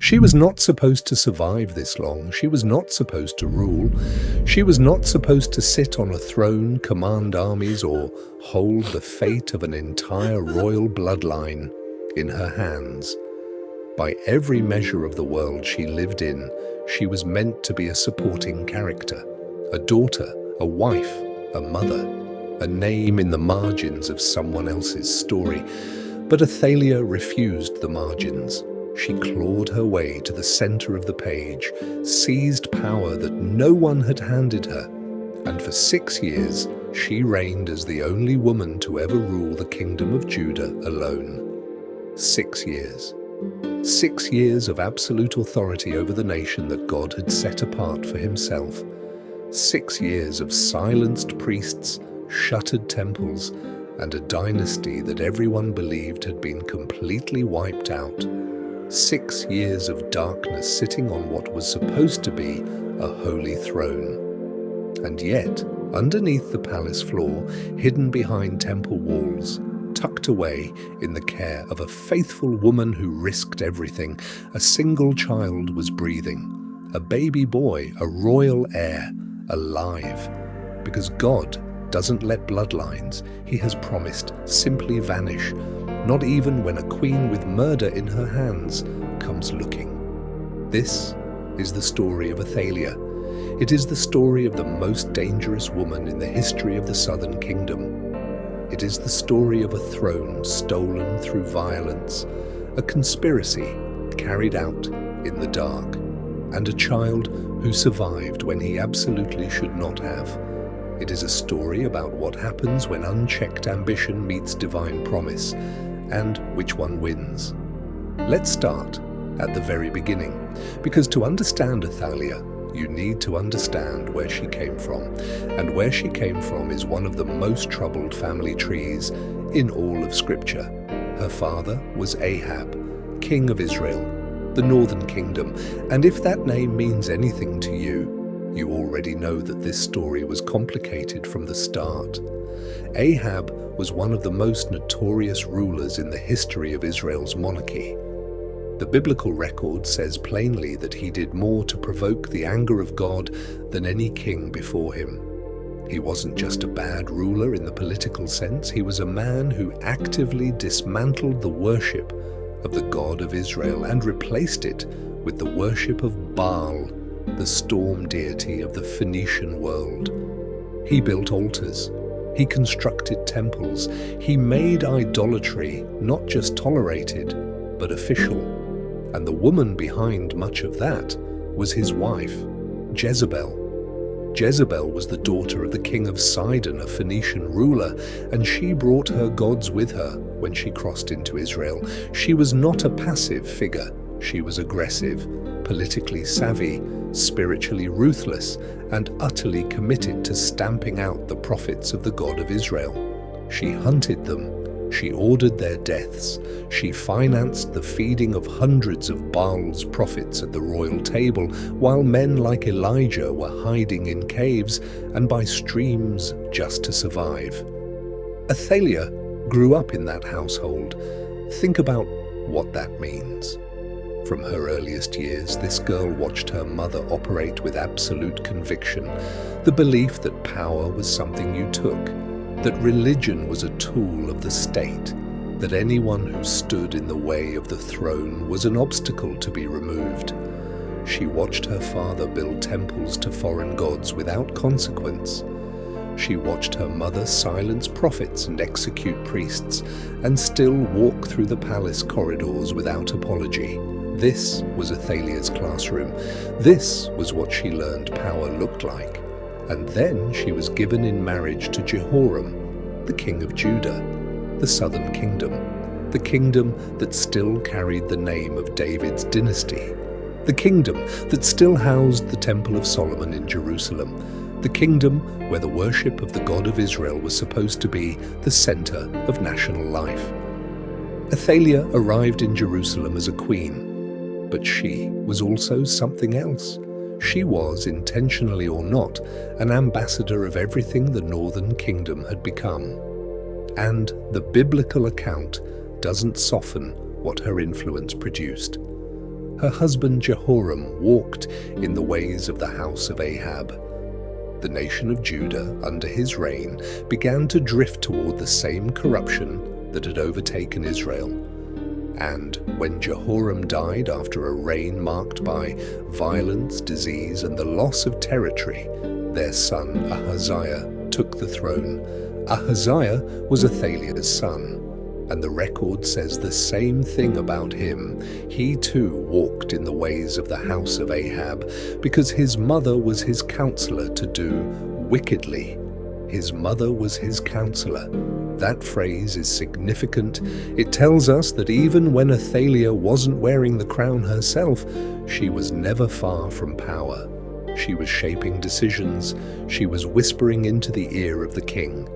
She was not supposed to survive this long. She was not supposed to rule. She was not supposed to sit on a throne, command armies, or hold the fate of an entire royal bloodline in her hands. By every measure of the world she lived in, she was meant to be a supporting character, a daughter, a wife, a mother, a name in the margins of someone else's story. But Athalia refused the margins. She clawed her way to the center of the page, seized power that no one had handed her, and for 6 years she reigned as the only woman to ever rule the kingdom of Judah alone. 6 years. 6 years of absolute authority over the nation that God had set apart for himself. 6 years of silenced priests, shuttered temples, and a dynasty that everyone believed had been completely wiped out. 6 years of darkness sitting on what was supposed to be a holy throne. And yet, underneath the palace floor, hidden behind temple walls, tucked away in the care of a faithful woman who risked everything, a single child was breathing. A baby boy, a royal heir, alive. Because God doesn't let bloodlines, he has promised, simply vanish, not even when a queen with murder in her hands comes looking. This is the story of Athalia. It is the story of the most dangerous woman in the history of the Southern Kingdom. It is the story of a throne stolen through violence, a conspiracy carried out in the dark, and a child who survived when he absolutely should not have. It is a story about what happens when unchecked ambition meets divine promise, and which one wins. Let's start at the very beginning, because to understand Athalia, you need to understand where she came from, and where she came from is one of the most troubled family trees in all of Scripture. Her father was Ahab, king of Israel, the northern kingdom, and if that name means anything to you, you already know that this story was complicated from the start. Ahab was one of the most notorious rulers in the history of Israel's monarchy. The biblical record says plainly that he did more to provoke the anger of God than any king before him. He wasn't just a bad ruler in the political sense, he was a man who actively dismantled the worship of the God of Israel and replaced it with the worship of Baal, the storm deity of the Phoenician world. He built altars. He constructed temples. He made idolatry not just tolerated, but official. And the woman behind much of that was his wife, Jezebel. Jezebel was the daughter of the king of Sidon, a Phoenician ruler, and she brought her gods with her when she crossed into Israel. She was not a passive figure. She was aggressive, politically savvy, spiritually ruthless, and utterly committed to stamping out the prophets of the God of Israel. She hunted them. She ordered their deaths. She financed the feeding of hundreds of Baal's prophets at the royal table, while men like Elijah were hiding in caves and by streams just to survive. Athalia grew up in that household. Think about what that means. From her earliest years, this girl watched her mother operate with absolute conviction, the belief that power was something you took, that religion was a tool of the state, that anyone who stood in the way of the throne was an obstacle to be removed. She watched her father build temples to foreign gods without consequence. She watched her mother silence prophets and execute priests, and still walk through the palace corridors without apology. This was Athalia's classroom. This was what she learned power looked like. And then she was given in marriage to Jehoram, the king of Judah, the southern kingdom, the kingdom that still carried the name of David's dynasty, the kingdom that still housed the Temple of Solomon in Jerusalem, the kingdom where the worship of the God of Israel was supposed to be the center of national life. Athalia arrived in Jerusalem as a queen, but she was also something else. She was, intentionally or not, an ambassador of everything the northern kingdom had become. And the biblical account doesn't soften what her influence produced. Her husband Jehoram walked in the ways of the house of Ahab. The nation of Judah, under his reign, began to drift toward the same corruption that had overtaken Israel. And when Jehoram died after a reign marked by violence, disease, and the loss of territory, their son Ahaziah took the throne. Ahaziah was Athaliah's son, and the record says the same thing about him. He too walked in the ways of the house of Ahab, because his mother was his counselor to do wickedly. His mother was his counselor. That phrase is significant. It tells us that even when Athalia wasn't wearing the crown herself, she was never far from power. She was shaping decisions. She was whispering into the ear of the king.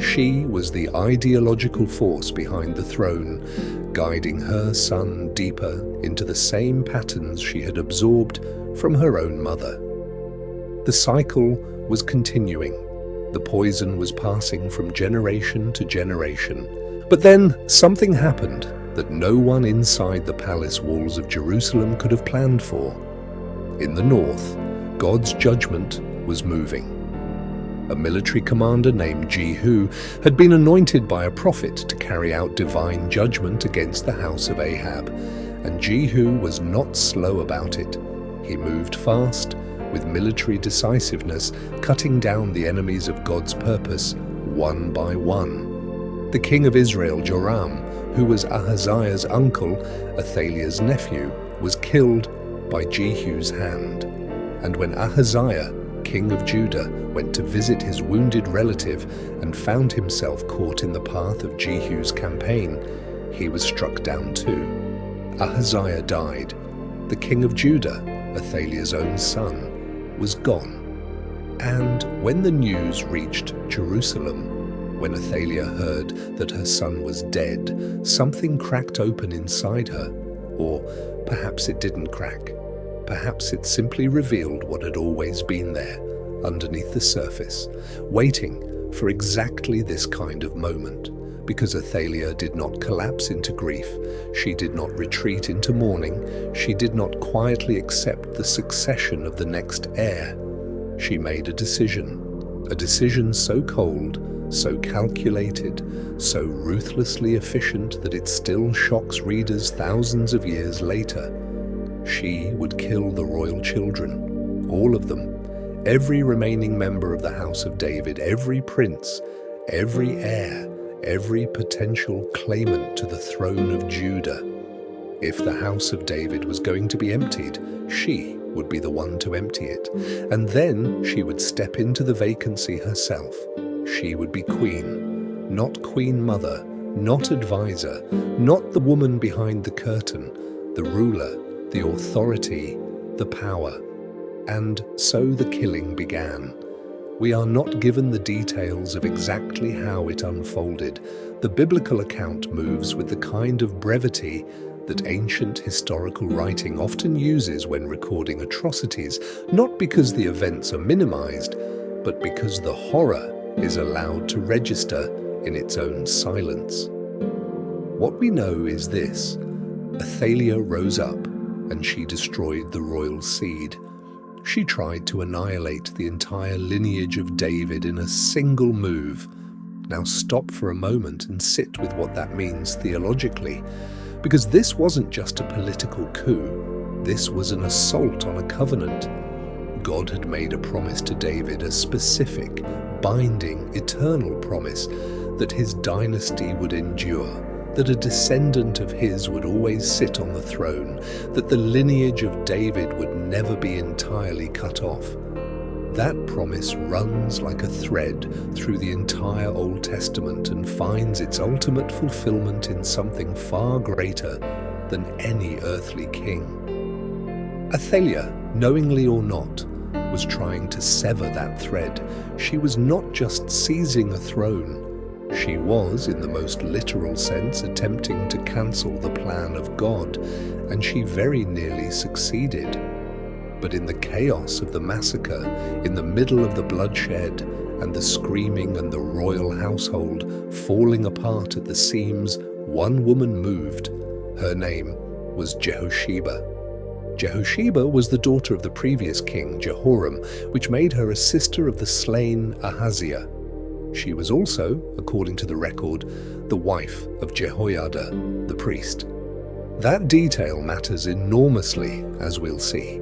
She was the ideological force behind the throne, guiding her son deeper into the same patterns she had absorbed from her own mother. The cycle was continuing. The poison was passing from generation to generation. But then something happened that no one inside the palace walls of Jerusalem could have planned for. In the north, God's judgment was moving. A military commander named Jehu had been anointed by a prophet to carry out divine judgment against the house of Ahab, and Jehu was not slow about it. He moved fast, with military decisiveness, cutting down the enemies of God's purpose one by one. The king of Israel, Joram, who was Ahaziah's uncle, Athaliah's nephew, was killed by Jehu's hand. And when Ahaziah, king of Judah, went to visit his wounded relative and found himself caught in the path of Jehu's campaign, he was struck down too. Ahaziah died. The king of Judah, Athaliah's own son, was gone. And when the news reached Jerusalem, when Athalia heard that her son was dead, something cracked open inside her. Or perhaps it didn't crack. Perhaps it simply revealed what had always been there, underneath the surface, waiting for exactly this kind of moment. Because Athalia did not collapse into grief, she did not retreat into mourning, she did not quietly accept the succession of the next heir. She made a decision so cold, so calculated, so ruthlessly efficient that it still shocks readers thousands of years later. She would kill the royal children, all of them, every remaining member of the house of David, every prince, every heir, every potential claimant to the throne of Judah. If the house of David was going to be emptied, she would be the one to empty it. And then she would step into the vacancy herself. She would be queen, not queen mother, not advisor, not the woman behind the curtain, the ruler, the authority, the power. And so the killing began. We are not given the details of exactly how it unfolded. The biblical account moves with the kind of brevity that ancient historical writing often uses when recording atrocities, not because the events are minimized, but because the horror is allowed to register in its own silence. What we know is this: Athalia rose up and she destroyed the royal seed. She tried to annihilate the entire lineage of David in a single move. Now stop for a moment and sit with what that means theologically, because this wasn't just a political coup. This was an assault on a covenant. God had made a promise to David, a specific, binding, eternal promise that his dynasty would endure, that a descendant of his would always sit on the throne, that the lineage of David would never be entirely cut off. That promise runs like a thread through the entire Old Testament and finds its ultimate fulfillment in something far greater than any earthly king. Athalia, knowingly or not, was trying to sever that thread. She was not just seizing a throne. She was, in the most literal sense, attempting to cancel the plan of God, and she very nearly succeeded. But in the chaos of the massacre, in the middle of the bloodshed, and the screaming and the royal household falling apart at the seams, one woman moved. Her name was Jehosheba. Jehosheba was the daughter of the previous king, Jehoram, which made her a sister of the slain Ahaziah. She was also, according to the record, the wife of Jehoiada, the priest. That detail matters enormously, as we'll see.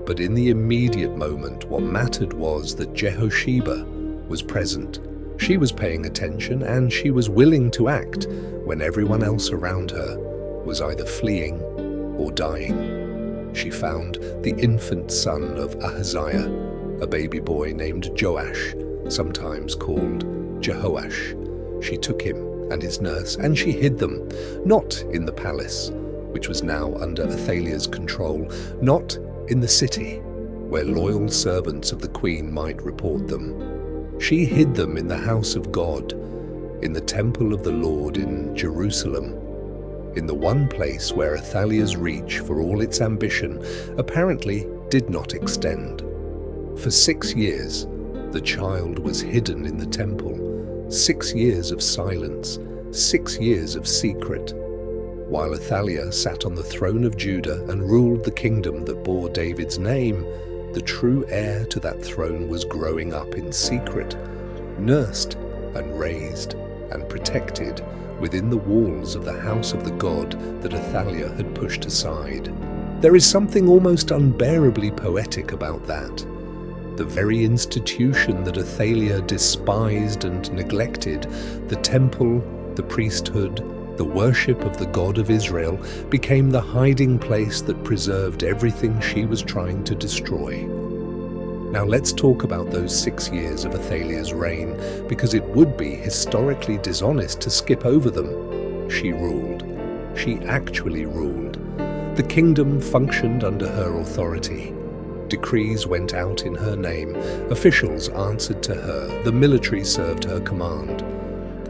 But in the immediate moment, what mattered was that Jehosheba was present. She was paying attention, and she was willing to act when everyone else around her was either fleeing or dying. She found the infant son of Ahaziah, a baby boy named Joash, sometimes called Jehoash. She took him and his nurse, and she hid them, not in the palace, which was now under Athaliah's control, not in the city, where loyal servants of the queen might report them. She hid them in the house of God, in the temple of the Lord in Jerusalem, in the one place where Athaliah's reach, for all its ambition, apparently did not extend. For 6 years, the child was hidden in the temple, 6 years of silence, 6 years of secret, while Athalia sat on the throne of Judah and ruled the kingdom that bore David's name. The true heir to that throne was growing up in secret, nursed and raised and protected within the walls of the house of the God that Athalia had pushed aside. There is something almost unbearably poetic about that. The very institution that Athalia despised and neglected, the temple, the priesthood, the worship of the God of Israel, became the hiding place that preserved everything she was trying to destroy. Now let's talk about those 6 years of Athaliah's reign, because it would be historically dishonest to skip over them. She ruled. She actually ruled. The kingdom functioned under her authority. Decrees went out in her name. Officials answered to her. The military served her command.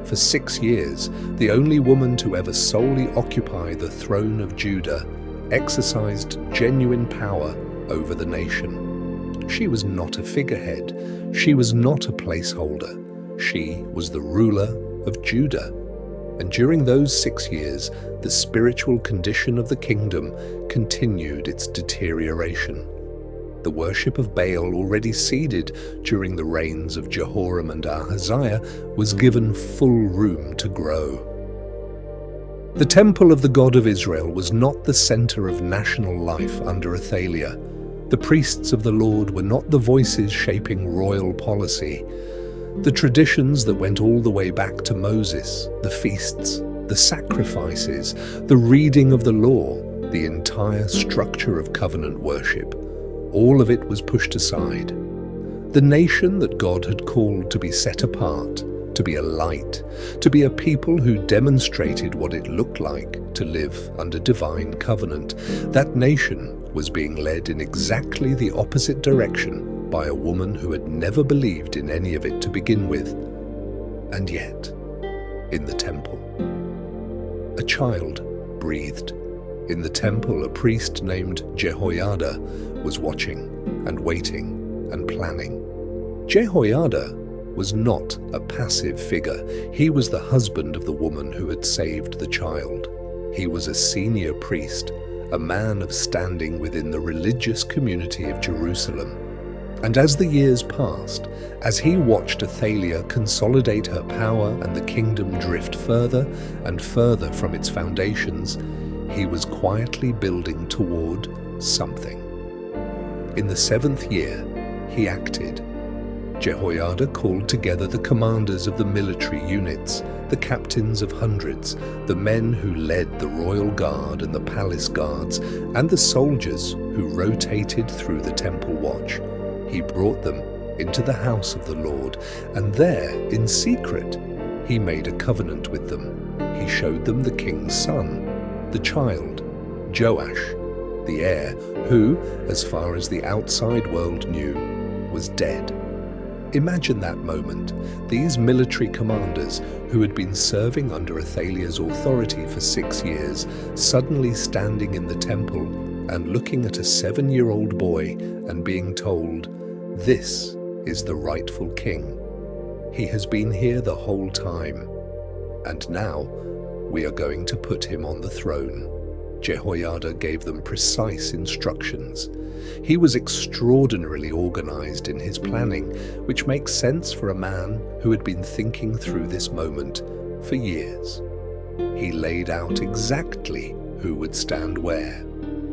For 6 years, the only woman to ever solely occupy the throne of Judah exercised genuine power over the nation. She was not a figurehead. She was not a placeholder. She was the ruler of Judah. And during those 6 years, the spiritual condition of the kingdom continued its deterioration. The worship of Baal, already seeded during the reigns of Jehoram and Ahaziah, was given full room to grow. The temple of the God of Israel was not the center of national life under Athaliah. The priests of the Lord were not the voices shaping royal policy. The traditions that went all the way back to Moses, the feasts, the sacrifices, the reading of the law, the entire structure of covenant worship, all of it was pushed aside. The nation that God had called to be set apart, to be a light, to be a people who demonstrated what it looked like to live under divine covenant, that nation was being led in exactly the opposite direction by a woman who had never believed in any of it to begin with. And yet, in the temple, a child breathed. In the temple, a priest named Jehoiada was watching and waiting and planning. Jehoiada was not a passive figure. He was the husband of the woman who had saved the child. He was a senior priest, a man of standing within the religious community of Jerusalem. And as the years passed, as he watched Athalia consolidate her power and the kingdom drift further and further from its foundations, he was quietly building toward something. In the 7th year, he acted. Jehoiada called together the commanders of the military units, the captains of hundreds, the men who led the royal guard and the palace guards, and the soldiers who rotated through the temple watch. He brought them into the house of the Lord, and there, in secret, he made a covenant with them. He showed them the king's son, the child, Joash, the heir, who, as far as the outside world knew, was dead. Imagine that moment. These military commanders, who had been serving under Athaliah's authority for 6 years, suddenly standing in the temple and looking at a 7-year-old boy and being told, "This is the rightful king. He has been here the whole time, and now we are going to put him on the throne." Jehoiada gave them precise instructions. He was extraordinarily organized in his planning, which makes sense for a man who had been thinking through this moment for years. He laid out exactly who would stand where.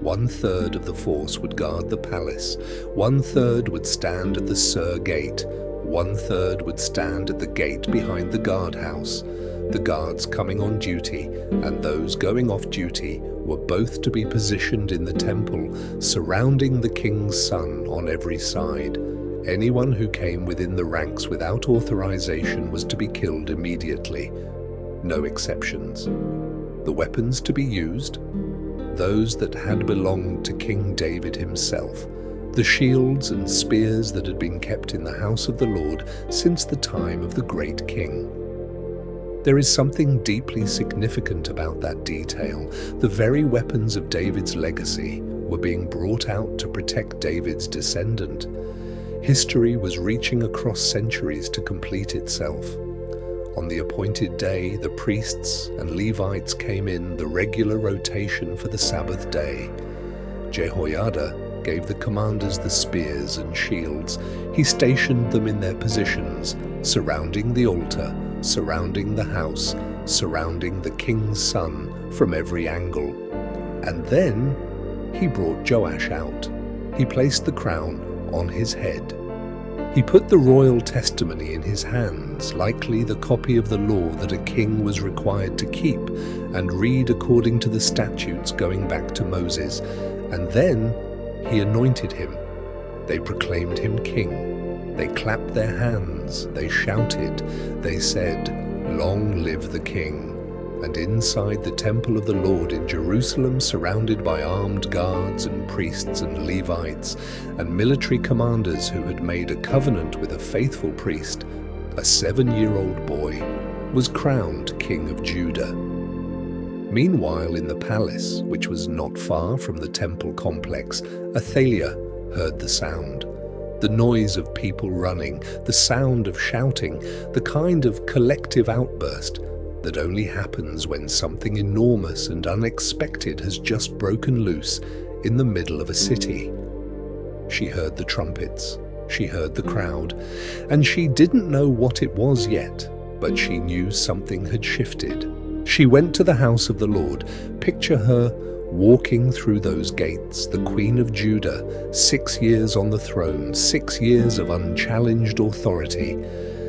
1/3 of the force would guard the palace, 1/3 would stand at the Sur Gate, 1/3 would stand at the gate behind the guardhouse. The guards coming on duty and those going off duty were both to be positioned in the temple, surrounding the king's son on every side. Anyone who came within the ranks without authorization was to be killed immediately. No exceptions. The weapons to be used? Those that had belonged to King David himself, the shields and spears that had been kept in the house of the Lord since the time of the great king. There is something deeply significant about that detail. The very weapons of David's legacy were being brought out to protect David's descendant. History was reaching across centuries to complete itself. On the appointed day, the priests and Levites came in the regular rotation for the Sabbath day. Jehoiada gave the commanders the spears and shields. He stationed them in their positions, surrounding the altar, surrounding the house, surrounding the king's son from every angle. And then he brought Joash out. He placed the crown on his head. He put the royal testimony in his hands, likely the copy of the law that a king was required to keep and read according to the statutes going back to Moses. And then he anointed him. They proclaimed him king. They clapped their hands. They shouted. They said, "Long live the king." And inside the temple of the Lord in Jerusalem, surrounded by armed guards and priests and Levites and military commanders who had made a covenant with a faithful priest, a 7-year-old boy was crowned King of Judah. Meanwhile, in the palace, which was not far from the temple complex, Athalia heard the sound. The noise of people running, the sound of shouting, the kind of collective outburst that only happens when something enormous and unexpected has just broken loose in the middle of a city. She heard the trumpets, she heard the crowd, and she didn't know what it was yet, but she knew something had shifted. She went to the house of the Lord. Picture her walking through those gates, the Queen of Judah, 6 years on the throne, 6 years of unchallenged authority,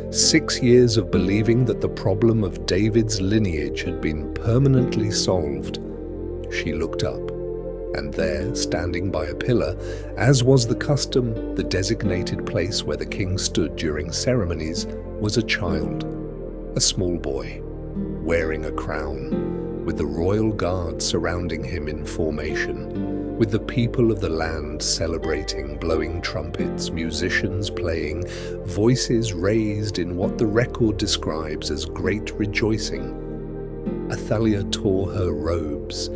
6 years of believing that the problem of David's lineage had been permanently solved. She looked up, and there, standing by a pillar, as was the custom, the designated place where the king stood during ceremonies, was a child, a small boy, wearing a crown, with the royal guard surrounding him in formation, with the people of the land celebrating, blowing trumpets, musicians playing, voices raised in what the record describes as great rejoicing. Athalia tore her robes.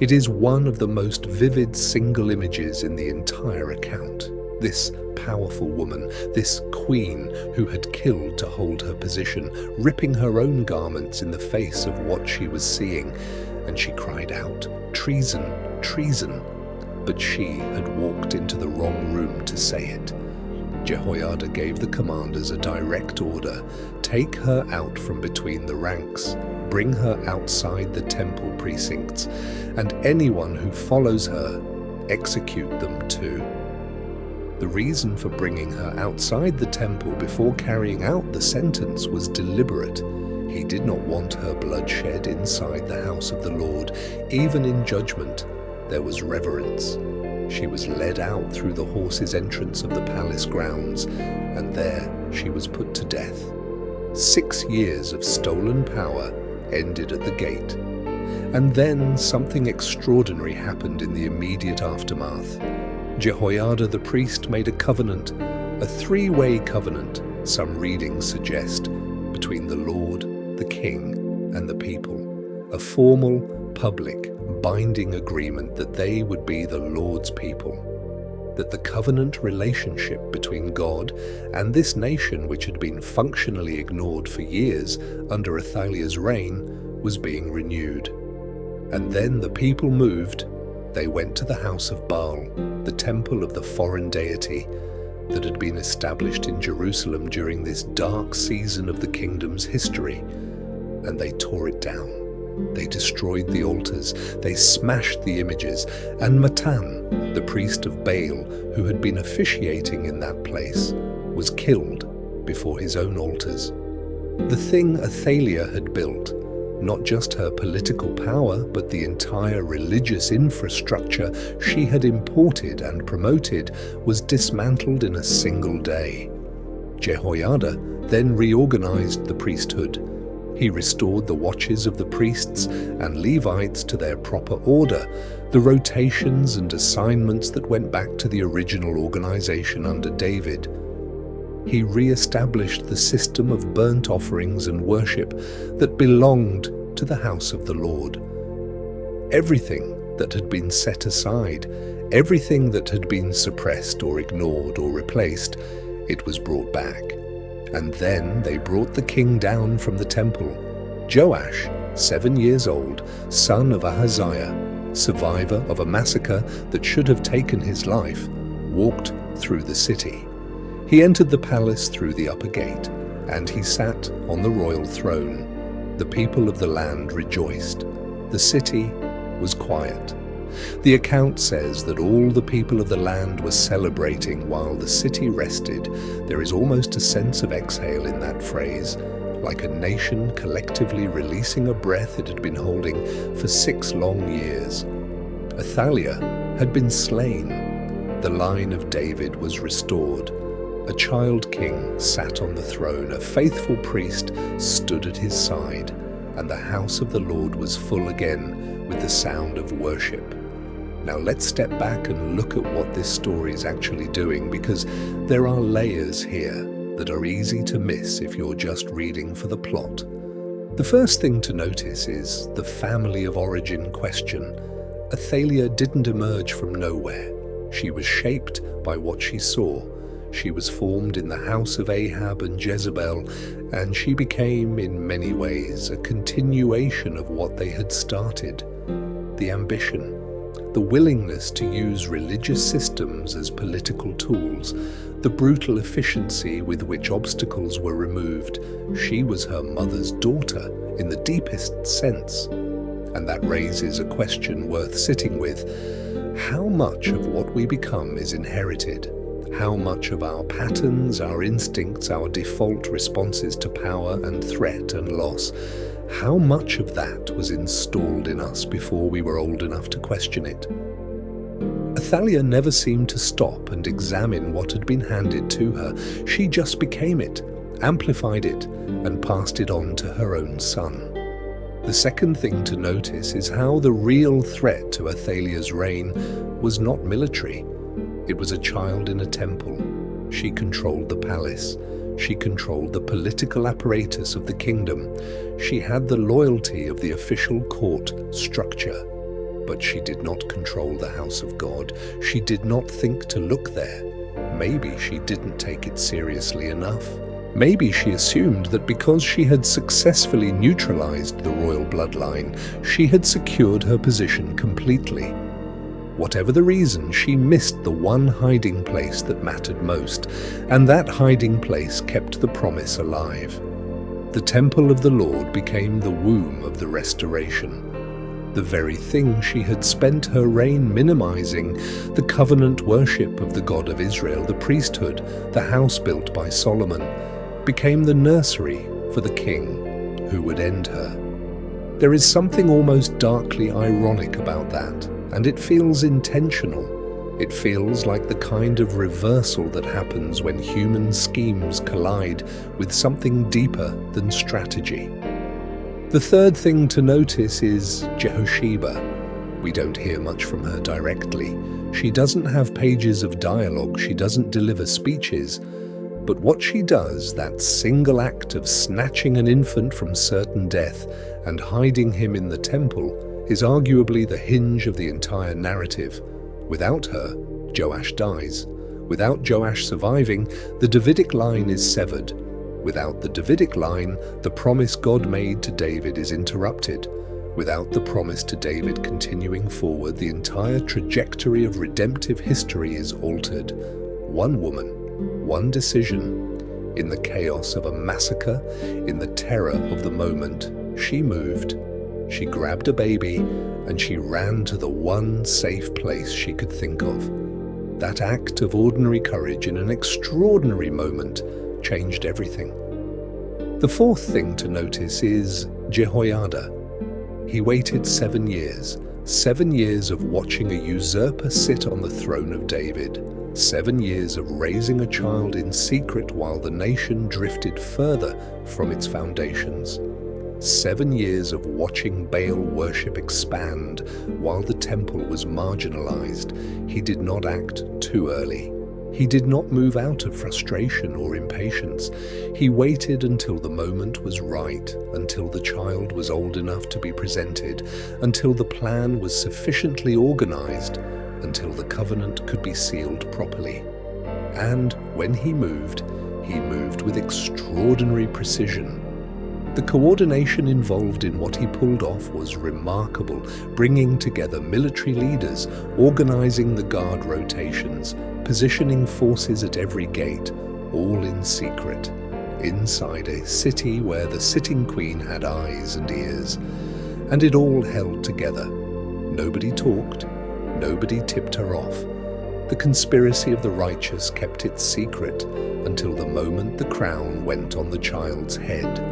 It is one of the most vivid single images in the entire account. This powerful woman, this queen who had killed to hold her position, ripping her own garments in the face of what she was seeing, and she cried out, "Treason, treason!" But she had walked into the wrong room to say it. Jehoiada gave the commanders a direct order: take her out from between the ranks, bring her outside the temple precincts, and anyone who follows her, execute them too. The reason for bringing her outside the temple before carrying out the sentence was deliberate. He did not want her bloodshed inside the house of the Lord. Even in judgment, there was reverence. She was led out through the horses' entrance of the palace grounds, and there she was put to death. 6 years of stolen power ended at the gate. And then something extraordinary happened in the immediate aftermath. Jehoiada the priest made a covenant, a 3-way covenant, some readings suggest, between the Lord, the king, and the people. A formal, public, binding agreement that they would be the Lord's people. That the covenant relationship between God and this nation, which had been functionally ignored for years under Athaliah's reign, was being renewed. And then the people moved. They went to the house of Baal, the temple of the foreign deity that had been established in Jerusalem during this dark season of the kingdom's history, and they tore it down. They destroyed the altars, they smashed the images, and Matan, the priest of Baal, who had been officiating in that place, was killed before his own altars. The thing Athalia had built, not just her political power, but the entire religious infrastructure she had imported and promoted, was dismantled in a single day. Jehoiada then reorganized the priesthood. He restored the watches of the priests and Levites to their proper order, the rotations and assignments that went back to the original organization under David. He re-established the system of burnt offerings and worship that belonged to the house of the Lord. Everything that had been set aside, everything that had been suppressed or ignored or replaced, it was brought back. And then they brought the king down from the temple. Joash, 7 years old, son of Ahaziah, survivor of a massacre that should have taken his life, walked through the city. He entered the palace through the upper gate, and he sat on the royal throne. The people of the land rejoiced. The city was quiet. The account says that all the people of the land were celebrating while the city rested. There is almost a sense of exhale in that phrase, like a nation collectively releasing a breath it had been holding for 6 long years. Athalia had been slain. The line of David was restored. A child king sat on the throne. A faithful priest stood at his side, and the house of the Lord was full again with the sound of worship. Now let's step back and look at what this story is actually doing, because there are layers here that are easy to miss if you're just reading for the plot. The first thing to notice is the family of origin question. Athalia didn't emerge from nowhere. She was shaped by what she saw. She was formed in the house of Ahab and Jezebel, and she became, in many ways, a continuation of what they had started. The ambition, the willingness to use religious systems as political tools, the brutal efficiency with which obstacles were removed. She was her mother's daughter in the deepest sense. And that raises a question worth sitting with. How much of what we become is inherited? How much of our patterns, our instincts, our default responses to power and threat and loss, how much of that was installed in us before we were old enough to question it? Athalia never seemed to stop and examine what had been handed to her. She just became it, amplified it, and passed it on to her own son. The second thing to notice is how the real threat to Athalia's reign was not military. It was a child in a temple. She controlled the palace. She controlled the political apparatus of the kingdom. She had the loyalty of the official court structure. But she did not control the house of God. She did not think to look there. Maybe she didn't take it seriously enough. Maybe she assumed that because she had successfully neutralized the royal bloodline, she had secured her position completely. Whatever the reason, she missed the one hiding place that mattered most, and that hiding place kept the promise alive. The temple of the Lord became the womb of the restoration. The very thing she had spent her reign minimizing, the covenant worship of the God of Israel, the priesthood, the house built by Solomon, became the nursery for the king who would end her. There is something almost darkly ironic about that, and it feels intentional. It feels like the kind of reversal that happens when human schemes collide with something deeper than strategy. The third thing to notice is Jehosheba. We don't hear much from her directly. She doesn't have pages of dialogue, she doesn't deliver speeches. But what she does, that single act of snatching an infant from certain death and hiding him in the temple, is arguably the hinge of the entire narrative. Without her, Joash dies. Without Joash surviving, the Davidic line is severed. Without the Davidic line, the promise God made to David is interrupted. Without the promise to David continuing forward, the entire trajectory of redemptive history is altered. One woman, one decision. In the chaos of a massacre, in the terror of the moment, she moved. She grabbed a baby and she ran to the one safe place she could think of. That act of ordinary courage in an extraordinary moment changed everything. The fourth thing to notice is Jehoiada. He waited 7 years, 7 years of watching a usurper sit on the throne of David, 7 years of raising a child in secret while the nation drifted further from its foundations. 7 years of watching Baal worship expand while the temple was marginalized. He did not act too early. He did not move out of frustration or impatience. He waited until the moment was right, until the child was old enough to be presented, until the plan was sufficiently organized, until the covenant could be sealed properly. And when he moved with extraordinary precision. The coordination involved in what he pulled off was remarkable, bringing together military leaders, organizing the guard rotations, positioning forces at every gate, all in secret, inside a city where the sitting queen had eyes and ears. And it all held together. Nobody talked, nobody tipped her off. The conspiracy of the righteous kept its secret until the moment the crown went on the child's head.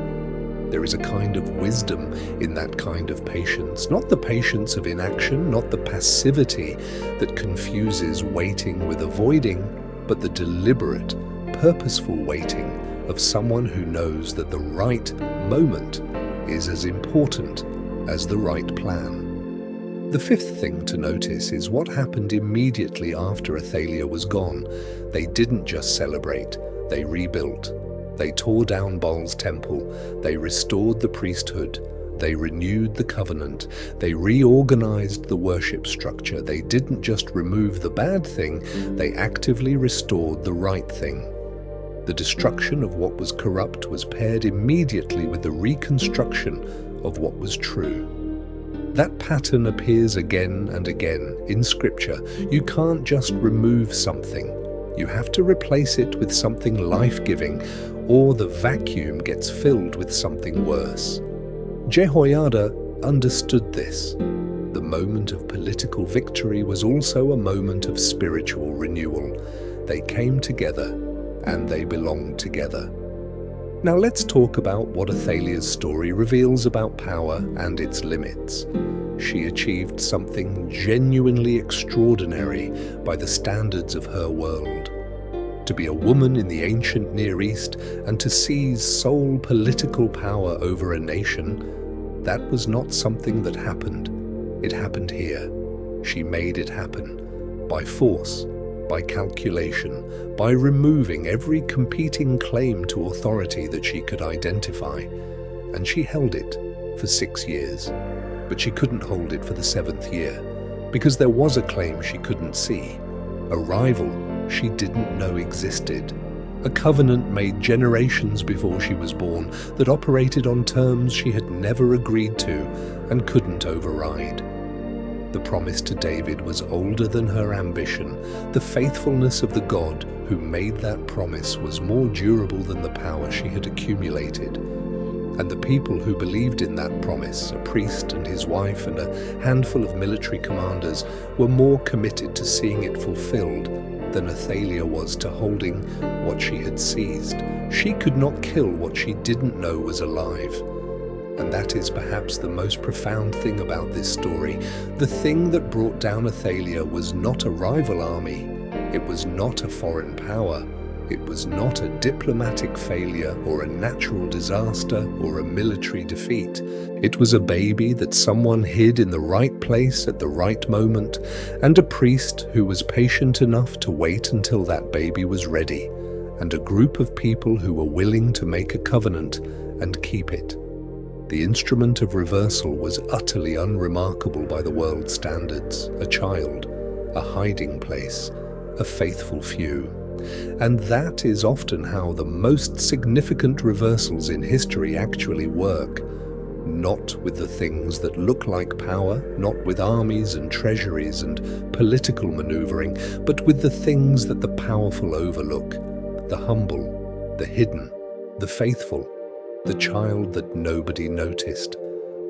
There is a kind of wisdom in that kind of patience, not the patience of inaction, not the passivity that confuses waiting with avoiding, but the deliberate, purposeful waiting of someone who knows that the right moment is as important as the right plan. The fifth thing to notice is what happened immediately after Athalia was gone. They didn't just celebrate, they rebuilt. They tore down Baal's temple, they restored the priesthood, they renewed the covenant, they reorganized the worship structure. They didn't just remove the bad thing, they actively restored the right thing. The destruction of what was corrupt was paired immediately with the reconstruction of what was true. That pattern appears again and again in Scripture. You can't just remove something. You have to replace it with something life-giving, or the vacuum gets filled with something worse. Jehoiada understood this. The moment of political victory was also a moment of spiritual renewal. They came together, and they belonged together. Now let's talk about what Athaliah's story reveals about power and its limits. She achieved something genuinely extraordinary by the standards of her world. To be a woman in the ancient Near East and to seize sole political power over a nation, that was not something that happened. It happened here. She made it happen. By force, by calculation, by removing every competing claim to authority that she could identify. And she held it for 6 years. But she couldn't hold it for the 7th year, because there was a claim she couldn't see, a rival she didn't know existed, a covenant made generations before she was born that operated on terms she had never agreed to and couldn't override. The promise to David was older than her ambition. The faithfulness of the God who made that promise was more durable than the power she had accumulated. And the people who believed in that promise, a priest and his wife and a handful of military commanders, were more committed to seeing it fulfilled than Athalia was to holding what she had seized. She could not kill what she didn't know was alive. And that is perhaps the most profound thing about this story. The thing that brought down Athalia was not a rival army. It was not a foreign power. It was not a diplomatic failure or a natural disaster or a military defeat. It was a baby that someone hid in the right place at the right moment, and a priest who was patient enough to wait until that baby was ready, and a group of people who were willing to make a covenant and keep it. The instrument of reversal was utterly unremarkable by the world's standards, a child, a hiding place, a faithful few. And that is often how the most significant reversals in history actually work. not with the things that look like power, not with armies and treasuries and political maneuvering, but with the things that the powerful overlook, the humble, the hidden, the faithful, the child that nobody noticed.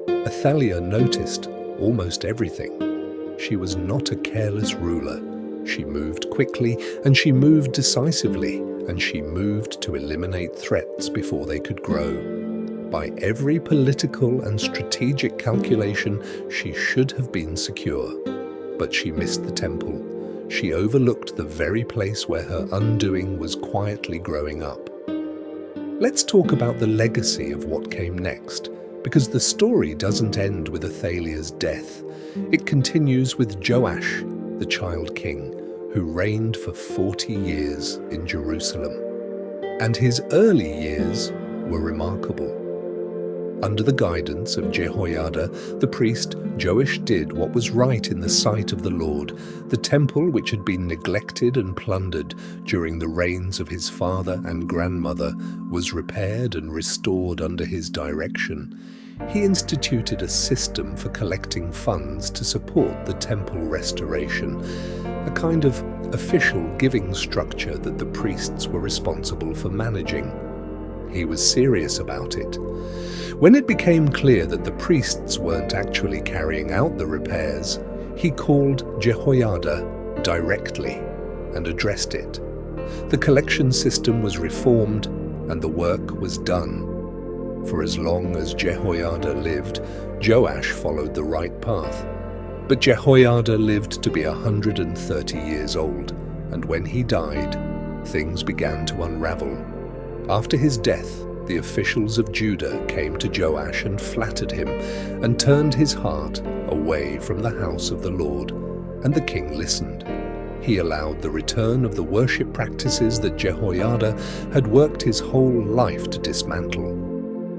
Athaliah noticed almost everything. She was not a careless ruler. She moved quickly, and she moved decisively, and she moved to eliminate threats before they could grow. By every political and strategic calculation, she should have been secure. But she missed the temple. She overlooked the very place where her undoing was quietly growing up. Let's talk about the legacy of what came next, because the story doesn't end with Athaliah's death. It continues with Joash, the child king, who reigned for 40 years in Jerusalem. And his early years were remarkable. Under the guidance of Jehoiada, the priest, Joash did what was right in the sight of the Lord. The temple, which had been neglected and plundered during the reigns of his father and grandmother, was repaired and restored under his direction. He instituted a system for collecting funds to support the temple restoration, a kind of official giving structure that the priests were responsible for managing. He was serious about it. When it became clear that the priests weren't actually carrying out the repairs, he called Jehoiada directly and addressed it. The collection system was reformed and the work was done. For as long as Jehoiada lived, Joash followed the right path. But Jehoiada lived to be 130 years old, and when he died, things began to unravel. After his death, the officials of Judah came to Joash and flattered him and turned his heart away from the house of the Lord, and the king listened. He allowed the return of the worship practices that Jehoiada had worked his whole life to dismantle.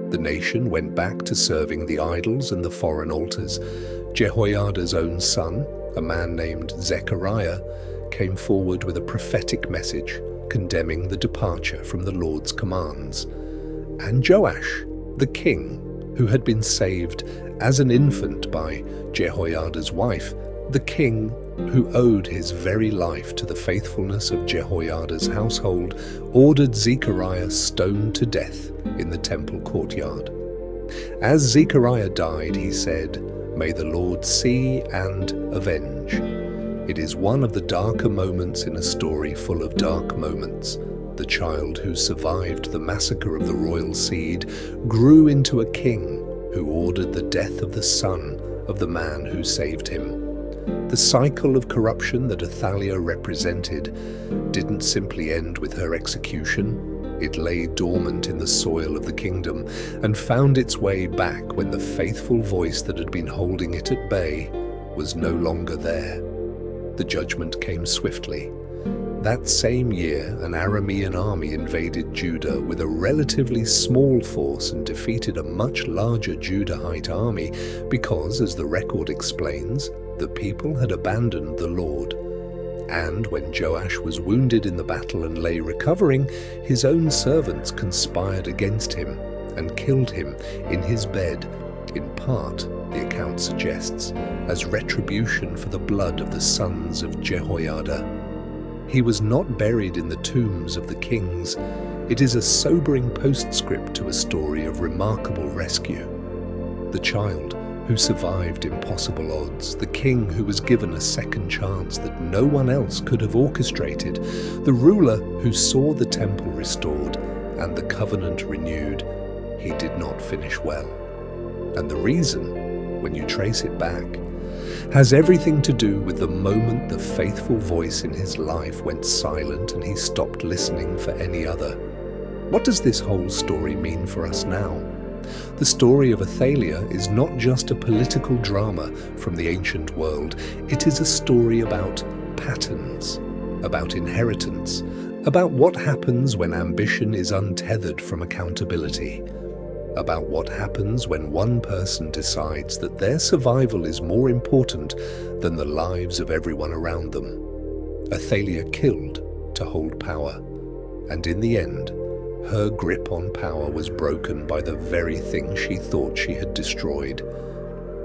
The nation went back to serving the idols and the foreign altars. Jehoiada's own son, a man named Zechariah, came forward with a prophetic message condemning the departure from the Lord's commands. And Joash, the king, who had been saved as an infant by Jehoiada's wife, the king who owed his very life to the faithfulness of Jehoiada's household, ordered Zechariah stoned to death in the temple courtyard. As Zechariah died, he said, "May the Lord see and avenge." It is one of the darker moments in a story full of dark moments. The child who survived the massacre of the royal seed grew into a king who ordered the death of the son of the man who saved him. The cycle of corruption that Athalia represented didn't simply end with her execution. It lay dormant in the soil of the kingdom and found its way back when the faithful voice that had been holding it at bay was no longer there. The judgment came swiftly. That same year, an Aramean army invaded Judah with a relatively small force and defeated a much larger Judahite army because, as the record explains, the people had abandoned the Lord. And when Joash was wounded in the battle and lay recovering, his own servants conspired against him and killed him in his bed, in part, the account suggests, as retribution for the blood of the sons of Jehoiada. He was not buried in the tombs of the kings. It is a sobering postscript to a story of remarkable rescue. The child who survived impossible odds, the king who was given a second chance that no one else could have orchestrated, the ruler who saw the temple restored and the covenant renewed, he did not finish well. And the reason, when you trace it back, has everything to do with the moment the faithful voice in his life went silent and he stopped listening for any other. What does this whole story mean for us now? The story of Athaliah is not just a political drama from the ancient world. It is a story about patterns, about inheritance, about what happens when ambition is untethered from accountability, about what happens when one person decides that their survival is more important than the lives of everyone around them. Athaliah killed to hold power, and in the end, Her grip on power was broken by the very thing she thought she had destroyed.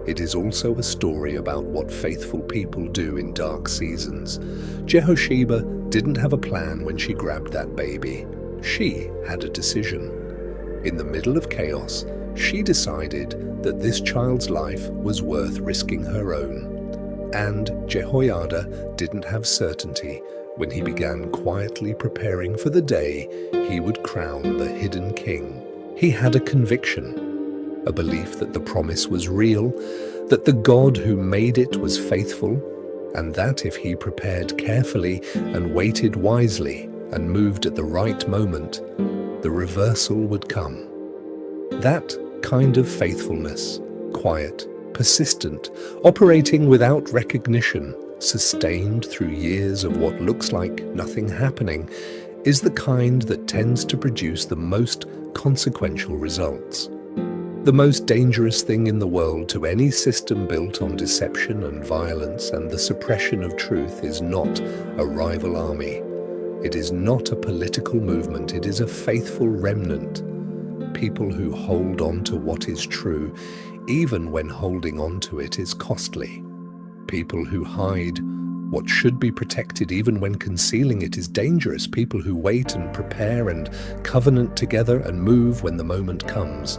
It is also a story about what faithful people do in dark seasons. Jehosheba didn't have a plan when she grabbed that baby. She had a decision. In the middle of chaos, she decided that this child's life was worth risking her own. And Jehoiada didn't have certainty when he began quietly preparing for the day he would crown the hidden king. He had a conviction, a belief that the promise was real, that the God who made it was faithful, and that if he prepared carefully and waited wisely and moved at the right moment, the reversal would come. That kind of faithfulness, quiet, persistent, operating without recognition, sustained through years of what looks like nothing happening, is the kind that tends to produce the most consequential results. The most dangerous thing in the world to any system built on deception and violence and the suppression of truth is not a rival army. It is not a political movement. It is a faithful remnant. People who hold on to what is true, even when holding on to it is costly. People who hide what should be protected even when concealing it is dangerous. People who wait and prepare and covenant together and move when the moment comes.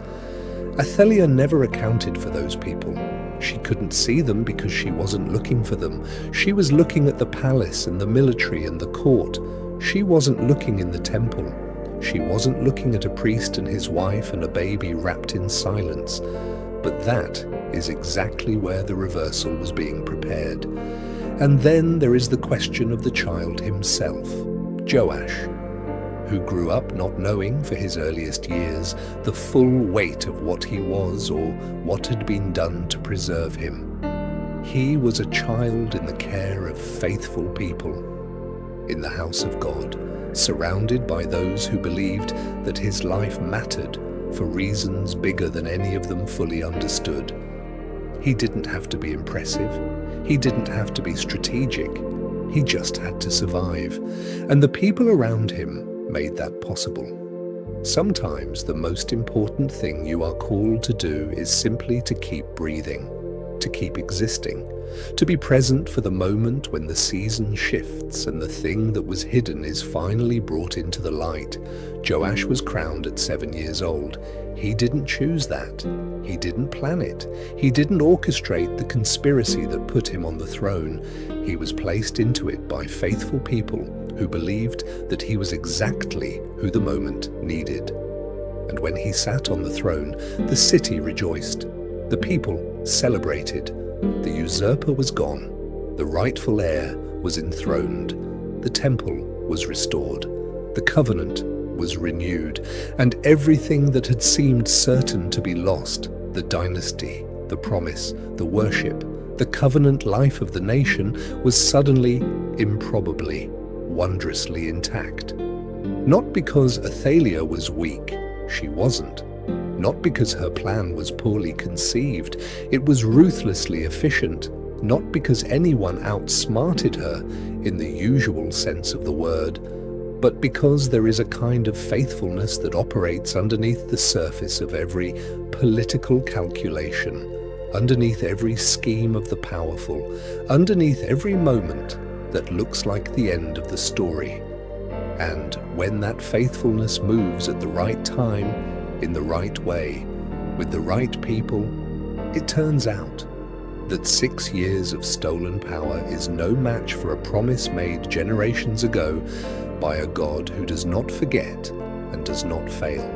Athalia never accounted for those people. She couldn't see them because she wasn't looking for them. She was looking at the palace and the military and the court. She wasn't looking in the temple. She wasn't looking at a priest and his wife and a baby wrapped in silence. But that is exactly where the reversal was being prepared. And then there is the question of the child himself, Joash, who grew up not knowing for his earliest years the full weight of what he was or what had been done to preserve him. He was a child in the care of faithful people, in the house of God, surrounded by those who believed that his life mattered for reasons bigger than any of them fully understood. He didn't have to be impressive. He didn't have to be strategic. He just had to survive. And the people around him made that possible. Sometimes the most important thing you are called to do is simply to keep breathing, to keep existing, to be present for the moment when the season shifts and the thing that was hidden is finally brought into the light. Joash was crowned at 7 years old. He didn't choose that. He didn't plan it. He didn't orchestrate the conspiracy that put him on the throne. He was placed into it by faithful people who believed that he was exactly who the moment needed. And when he sat on the throne, the city rejoiced. The people celebrated. The usurper was gone. The rightful heir was enthroned. The temple was restored. The covenant was renewed. And everything that had seemed certain to be lost, the dynasty, the promise, the worship, the covenant life of the nation, was suddenly, improbably, wondrously intact. Not because Athalia was weak, she wasn't. Not because her plan was poorly conceived, it was ruthlessly efficient. Not because anyone outsmarted her in the usual sense of the word, but because there is a kind of faithfulness that operates underneath the surface of every political calculation, underneath every scheme of the powerful, underneath every moment that looks like the end of the story. And when that faithfulness moves at the right time, in the right way, with the right people, it turns out that 6 years of stolen power is no match for a promise made generations ago by a God who does not forget and does not fail.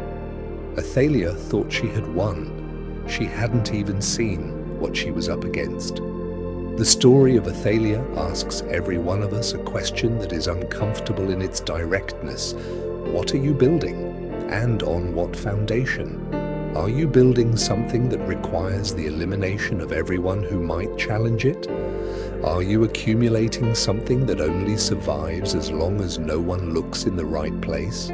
Athalia thought she had won. She hadn't even seen what she was up against. The story of Athalia asks every one of us a question that is uncomfortable in its directness. What are you building? And on what foundation? Are you building something that requires the elimination of everyone who might challenge it? Are you accumulating something that only survives as long as no one looks in the right place?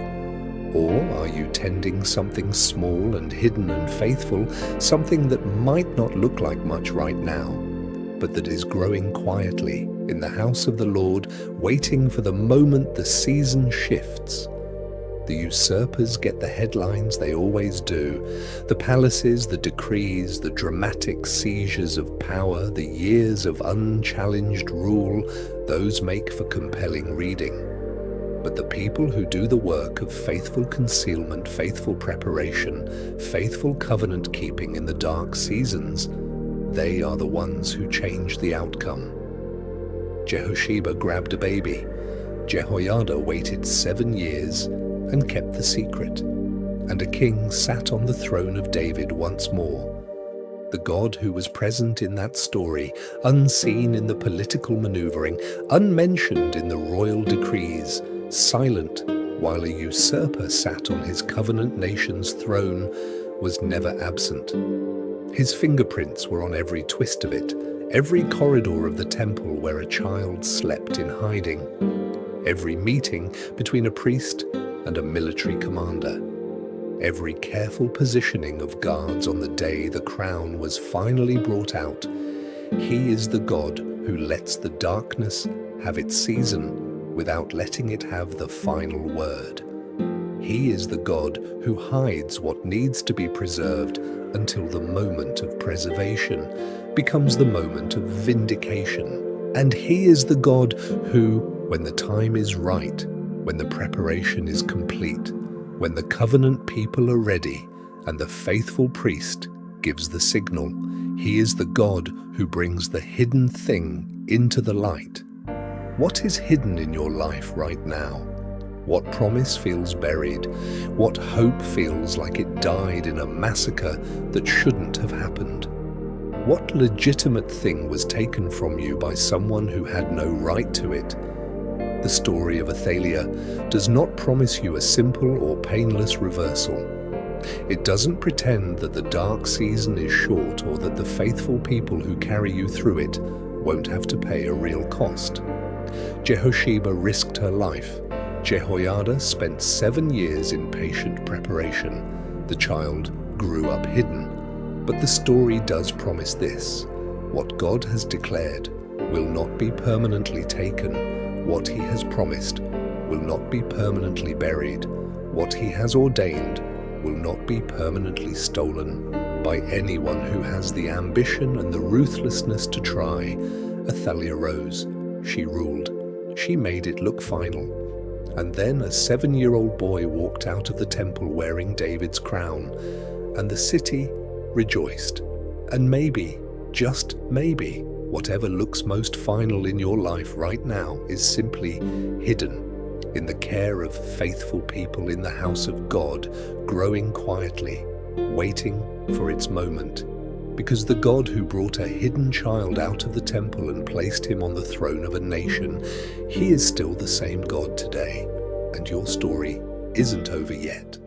Or are you tending something small and hidden and faithful, something that might not look like much right now, but that is growing quietly in the house of the Lord, waiting for the moment the season shifts? The usurpers get the headlines they always do. The palaces, the decrees, the dramatic seizures of power, the years of unchallenged rule, those make for compelling reading. But the people who do the work of faithful concealment, faithful preparation, faithful covenant keeping in the dark seasons, they are the ones who change the outcome. Jehosheba grabbed a baby. Jehoiada waited 7 years and kept the secret. And a king sat on the throne of David once more. The God who was present in that story, unseen in the political maneuvering, unmentioned in the royal decrees, silent while a usurper sat on his covenant nation's throne, was never absent. His fingerprints were on every twist of it, every corridor of the temple where a child slept in hiding, every meeting between a priest and a military commander, every careful positioning of guards on the day the crown was finally brought out. He is the God who lets the darkness have its season without letting it have the final word. He is the God who hides what needs to be preserved until the moment of preservation becomes the moment of vindication. And He is the God who, when the time is right, when the preparation is complete, when the covenant people are ready and the faithful priest gives the signal, He is the God who brings the hidden thing into the light. What is hidden in your life right now? What promise feels buried? What hope feels like it died in a massacre that shouldn't have happened? What legitimate thing was taken from you by someone who had no right to it? The story of Athalia does not promise you a simple or painless reversal. It doesn't pretend that the dark season is short or that the faithful people who carry you through it won't have to pay a real cost. Jehosheba risked her life. Jehoiada spent 7 years in patient preparation. The child grew up hidden. But the story does promise this: what God has declared will not be permanently taken. What He has promised will not be permanently buried. What He has ordained will not be permanently stolen by anyone who has the ambition and the ruthlessness to try. Athalia rose. She ruled. She made it look final. And then a 7-year-old boy walked out of the temple wearing David's crown, and the city rejoiced. And maybe, just maybe, whatever looks most final in your life right now is simply hidden in the care of faithful people in the house of God, growing quietly, waiting for its moment. Because the God who brought a hidden child out of the temple and placed him on the throne of a nation, He is still the same God today, and your story isn't over yet.